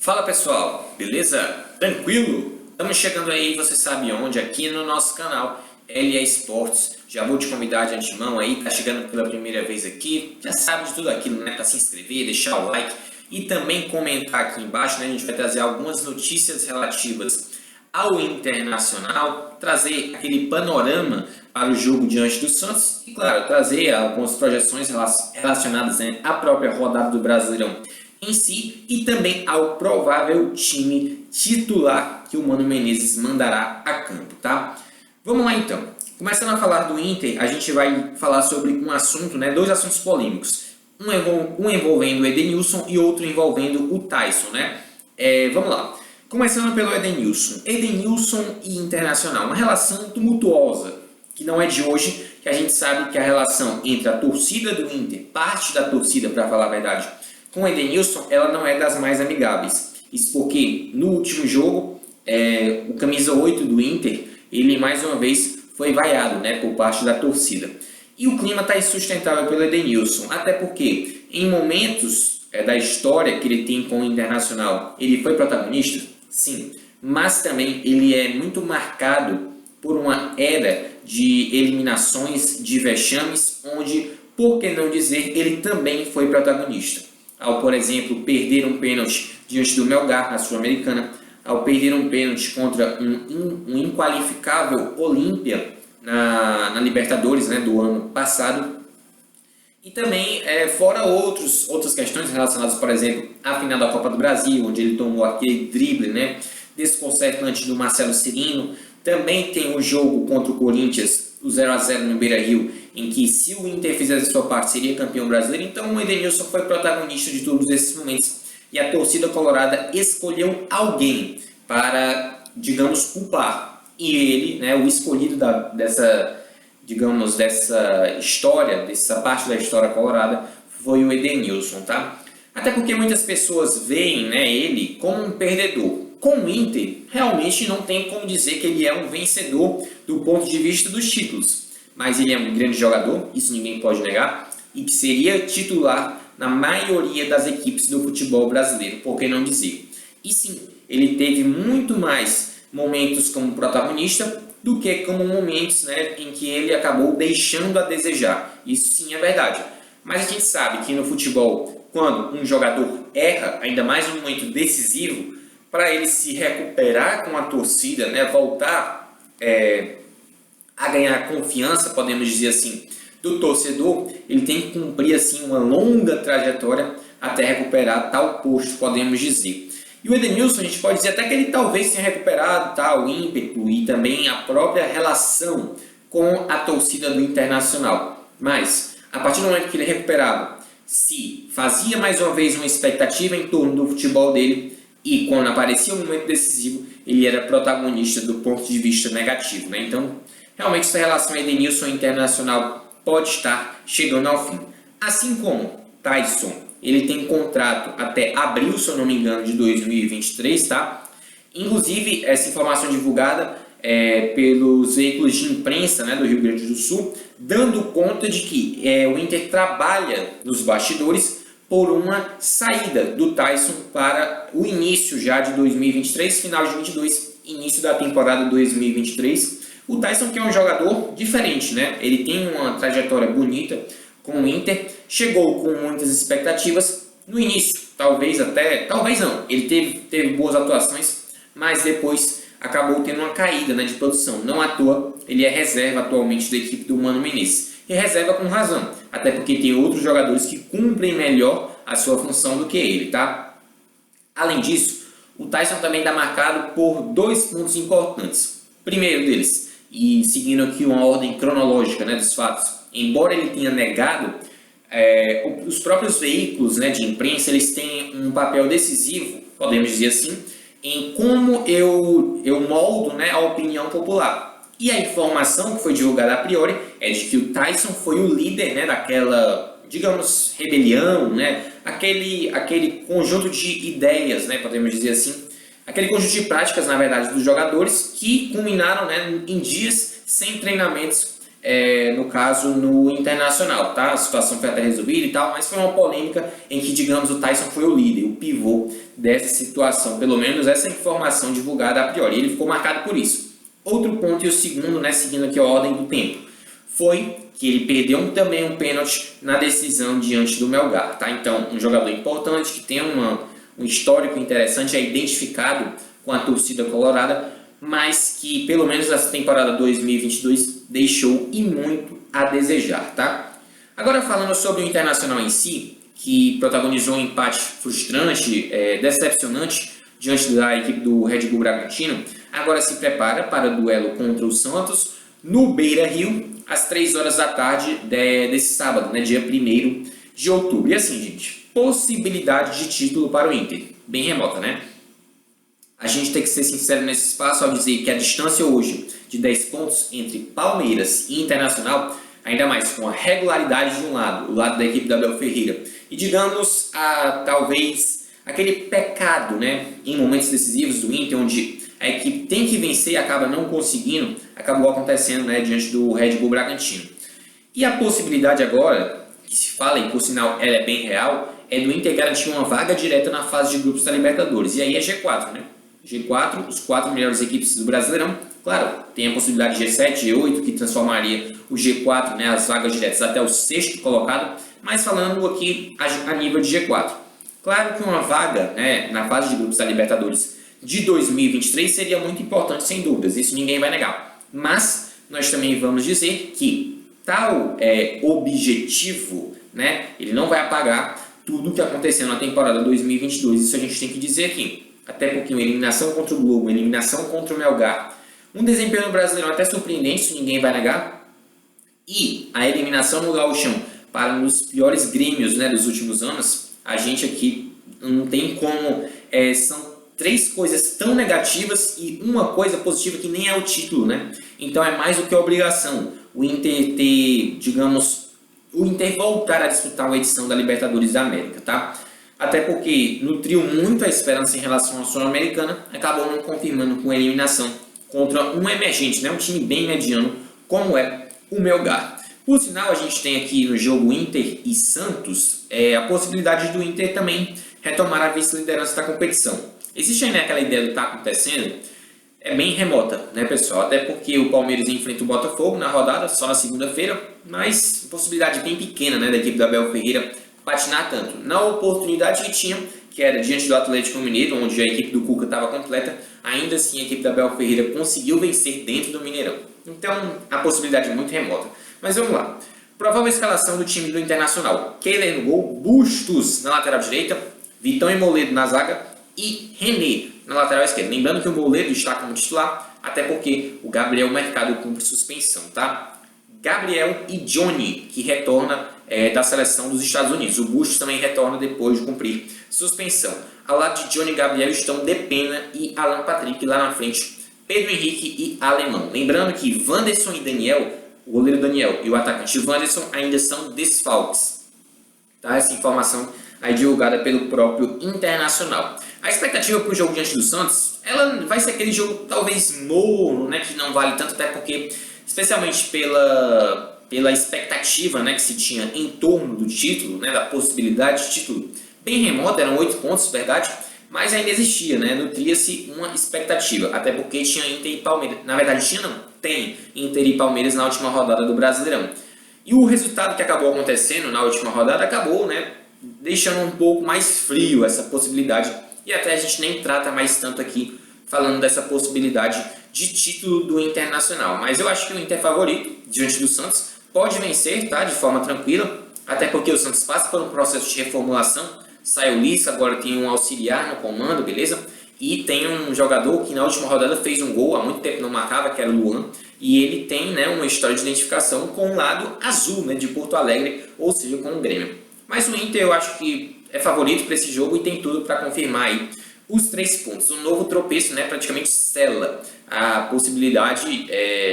Fala pessoal, beleza? Tranquilo? Estamos chegando aí, você sabe onde, aqui no nosso canal LE Esportes. Já vou te convidar de antemão aí, tá chegando pela primeira vez aqui, já sabe de tudo aquilo, né? Para se inscrever, deixar o like e também comentar aqui embaixo, né? A gente vai trazer algumas notícias relativas ao Internacional, trazer aquele panorama para o jogo diante do Santos e, claro, trazer algumas projeções relacionadas, né, à própria rodada do Brasileirão em si e também ao provável time titular que o Mano Menezes mandará a campo, tá? Vamos lá então. Começando a falar do Inter, a gente vai falar sobre um assunto, né, dois assuntos polêmicos. Um envolvendo o Edenilson e outro envolvendo o Taison, né? Vamos lá. Começando pelo Edenilson. Edenilson e Internacional, uma relação tumultuosa, que não é de hoje, que a gente sabe que a relação entre a torcida do Inter, parte da torcida, para falar a verdade, com o Edenilson, ela não é das mais amigáveis. Isso porque no último jogo, o camisa 8 do Inter, ele mais uma vez foi vaiado, né, por parte da torcida. E o clima está insustentável pelo Edenilson, até porque em momentos da história que ele tem com o Internacional, ele foi protagonista, sim, mas também ele é muito marcado por uma era de eliminações, de vexames, onde, por que não dizer, ele também foi protagonista. Ao, por exemplo, perder um pênalti diante do Melgar na Sul-Americana, ao perder um pênalti contra um inqualificável Olímpia na Libertadores, né, do ano passado. E também, fora outras questões relacionadas, por exemplo, à final da Copa do Brasil, onde ele tomou aquele drible, né, desconcertante do Marcelo Cirino. Também tem o jogo contra o Corinthians, o 0-0 no Beira-Rio, em que se o Inter fizesse a sua parte, seria campeão brasileiro. Então o Edenilson foi protagonista de todos esses momentos. E a torcida colorada escolheu alguém para, digamos, culpar. E ele, né, o escolhido dessa história, dessa parte da história colorada, foi o Edenilson, tá? Até porque muitas pessoas veem, né, ele como um perdedor. Com o Inter, realmente não tem como dizer que ele é um vencedor do ponto de vista dos títulos. Mas ele é um grande jogador, isso ninguém pode negar, e que seria titular na maioria das equipes do futebol brasileiro, por que não dizer? E sim, ele teve muito mais momentos como protagonista do que como momentos, né, em que ele acabou deixando a desejar. Isso sim é verdade. Mas a gente sabe que no futebol, quando um jogador erra, ainda mais num momento decisivo, para ele se recuperar com a torcida, né, voltar a ganhar confiança, podemos dizer assim, do torcedor, ele tem que cumprir assim uma longa trajetória até recuperar tal posto, podemos dizer. E o Edenilson, a gente pode dizer até que ele talvez tenha recuperado tal ímpeto e também a própria relação com a torcida do Internacional. Mas, a partir do momento que ele recuperava, se fazia mais uma vez uma expectativa em torno do futebol dele, e quando aparecia um momento decisivo, ele era protagonista do ponto de vista negativo, né? Então, realmente essa relação Edenilson Internacional pode estar chegando ao fim. Assim como Taison, ele tem contrato até abril, se eu não me engano, de 2023, tá? Inclusive, essa informação divulgada pelos veículos de imprensa, né, do Rio Grande do Sul, dando conta de que o Inter trabalha nos bastidores por uma saída do Taison para o início já de 2023, final de 2022, início da temporada 2023. O Taison, que é um jogador diferente, né? Ele tem uma trajetória bonita com o Inter, chegou com muitas expectativas no início, talvez não, ele teve boas atuações, mas depois acabou tendo uma caída, né, de produção. Não à toa, ele é reserva atualmente da equipe do Mano Menezes. E reserva com razão, até porque tem outros jogadores que cumprem melhor a sua função do que ele, tá? Além disso, o Taison também está marcado por dois pontos importantes. Primeiro deles, e seguindo aqui uma ordem cronológica, né, dos fatos, embora ele tenha negado, os próprios veículos, né, de imprensa, eles têm um papel decisivo, podemos dizer assim, em como eu moldo, né, a opinião popular. E a informação que foi divulgada a priori é de que o Taison foi o líder, né, daquela, digamos, rebelião, né, aquele conjunto de ideias, né, podemos dizer assim, aquele conjunto de práticas, na verdade, dos jogadores que culminaram, né, em dias sem treinamentos no caso no Internacional, tá? A situação foi até resolvida e tal, mas foi uma polêmica em que, digamos, o Tyson foi o líder, o pivô dessa situação, pelo menos essa informação divulgada a priori, ele ficou marcado por isso. Outro ponto, e o segundo, né, seguindo aqui a ordem do tempo, foi que ele perdeu também um pênalti na decisão diante do Melgar, tá? Então, um jogador importante que tem um histórico interessante, é identificado com a torcida colorada, mas que pelo menos nessa temporada 2022 deixou e muito a desejar, tá? Agora falando sobre o Internacional em si, que protagonizou um empate frustrante, decepcionante diante da equipe do Red Bull Bragantino, agora se prepara para o duelo contra o Santos no Beira-Rio, às 3 horas da tarde desse sábado, né, dia 1º de outubro. E assim, gente, possibilidade de título para o Inter, bem remota, né? A gente tem que ser sincero nesse espaço ao dizer que a distância hoje de 10 pontos entre Palmeiras e Internacional, ainda mais com a regularidade de um lado, o lado da equipe da Abel Ferreira, e digamos, talvez aquele pecado, né, em momentos decisivos do Inter, onde a equipe tem que vencer e acaba não conseguindo, acabou acontecendo, né, diante do Red Bull Bragantino. E a possibilidade agora, que se fala, e por sinal ela é bem real, é do Inter garantir uma vaga direta na fase de grupos da Libertadores. E aí é G4, né? G4, os 4 melhores equipes do Brasileirão. Claro, tem a possibilidade de G7, G8, que transformaria o G4, né, as vagas diretas, até o 6º colocado, mas falando aqui a nível de G4. Claro que uma vaga, né, na fase de grupos da Libertadores de 2023 seria muito importante, sem dúvidas, isso ninguém vai negar. Mas nós também vamos dizer que tal objetivo, né, ele não vai apagar tudo o que aconteceu na temporada 2022, isso a gente tem que dizer aqui. Até porque uma eliminação contra o Globo, uma eliminação contra o Melgar, um desempenho no Brasileirão até surpreendente, isso ninguém vai negar, e a eliminação no Gauchão para um dos piores grêmios, né, dos últimos anos, a gente aqui não tem como, são 3 coisas tão negativas e uma coisa positiva que nem é o título, né? Então é mais do que obrigação o Inter ter, digamos, o Inter voltar a disputar uma edição da Libertadores da América, tá? Até porque nutriu muito a esperança em relação à Sul-Americana, acabou não confirmando com a eliminação contra um emergente, né? Um time bem mediano, como é o Melgar. Por sinal, a gente tem aqui no jogo Inter e Santos a possibilidade do Inter também retomar a vice-liderança da competição. Existe ainda aquela ideia do que está acontecendo, é bem remota, né, pessoal? Até porque o Palmeiras enfrenta o Botafogo na rodada, só na segunda-feira, mas possibilidade bem pequena, né, da equipe do Abel Ferreira patinar tanto. Na oportunidade que tinha, que era diante do Atlético Mineiro, onde a equipe do Cuca estava completa, ainda assim a equipe do Abel Ferreira conseguiu vencer dentro do Mineirão. Então, a possibilidade é muito remota. Mas vamos lá. Provável escalação do time do Internacional. Kehler no gol, Bustos na lateral direita, Vitão e Moledo na zaga e René na lateral esquerda. Lembrando que o Moledo está como titular, até porque o Gabriel Mercado cumpre suspensão, tá? Gabriel e Johnny, que retorna da seleção dos Estados Unidos. O Bustos também retorna depois de cumprir suspensão. Ao lado de Johnny e Gabriel estão Depena e Alan Patrick lá na frente, Pedro Henrique e Alemão. Lembrando que Wanderson e Daniel, o goleiro Daniel e o atacante Wanderson ainda são desfalques. Tá? Essa informação aí divulgada pelo próprio Internacional. A expectativa para o jogo diante do Santos, ela vai ser aquele jogo talvez morno, né, que não vale tanto, até porque, especialmente pela expectativa, né, que se tinha em torno do título, né, da possibilidade de título, bem remota, eram 8 pontos, verdade, mas ainda existia, né, nutria-se uma expectativa, até porque tinha Inter e Palmeiras, na verdade tinha não, tem Inter e Palmeiras na última rodada do Brasileirão. E o resultado que acabou acontecendo na última rodada acabou, né, deixando um pouco mais frio essa possibilidade, e até a gente nem trata mais tanto aqui falando dessa possibilidade de título do Internacional. Mas eu acho que o Inter é favorito diante do Santos, pode vencer, tá, de forma tranquila, até porque o Santos passa por um processo de reformulação, sai o Lisca, agora tem um auxiliar no comando, beleza? E tem um jogador que na última rodada fez um gol, há muito tempo não marcava, que era o Luan, e ele tem, né, uma história de identificação com o lado azul, né, de Porto Alegre, ou seja, com o Grêmio. Mas o Inter eu acho que é favorito para esse jogo e tem tudo para confirmar aí os 3 pontos. Um novo tropeço, né, praticamente sela a possibilidade,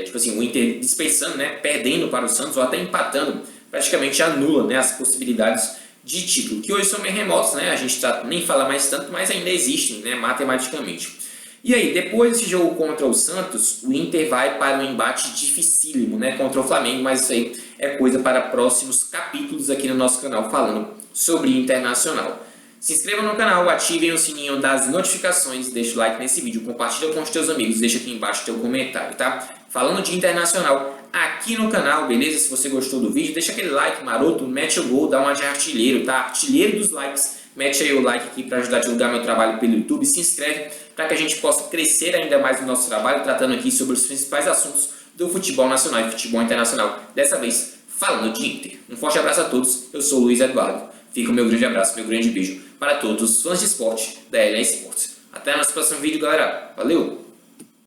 tipo assim, o Inter dispensando, né, perdendo para o Santos ou até empatando, praticamente anula, né, as possibilidades de título, que hoje são meio remotos, né, a gente nem fala mais tanto, mas ainda existem, né, matematicamente. E aí, depois desse jogo contra o Santos, o Inter vai para um embate dificílimo, né, contra o Flamengo, mas isso aí é coisa para próximos capítulos aqui no nosso canal falando sobre Internacional. Se inscreva no canal, ativem o sininho das notificações, deixa o like nesse vídeo, compartilha com os teus amigos, deixa aqui embaixo teu comentário, tá? Falando de Internacional aqui no canal, beleza? Se você gostou do vídeo, deixa aquele like maroto, mete o gol, dá uma de artilheiro, tá? Artilheiro dos likes, mete aí o like aqui para ajudar a divulgar meu trabalho pelo YouTube, se inscreve para que a gente possa crescer ainda mais no nosso trabalho, tratando aqui sobre os principais assuntos do futebol nacional e futebol internacional, dessa vez falando de Inter. Um forte abraço a todos, eu sou o Luiz Eduardo, fica o meu grande abraço, meu grande beijo para todos os fãs de esporte da LA Sports. Até o nosso próximo vídeo, galera. Valeu!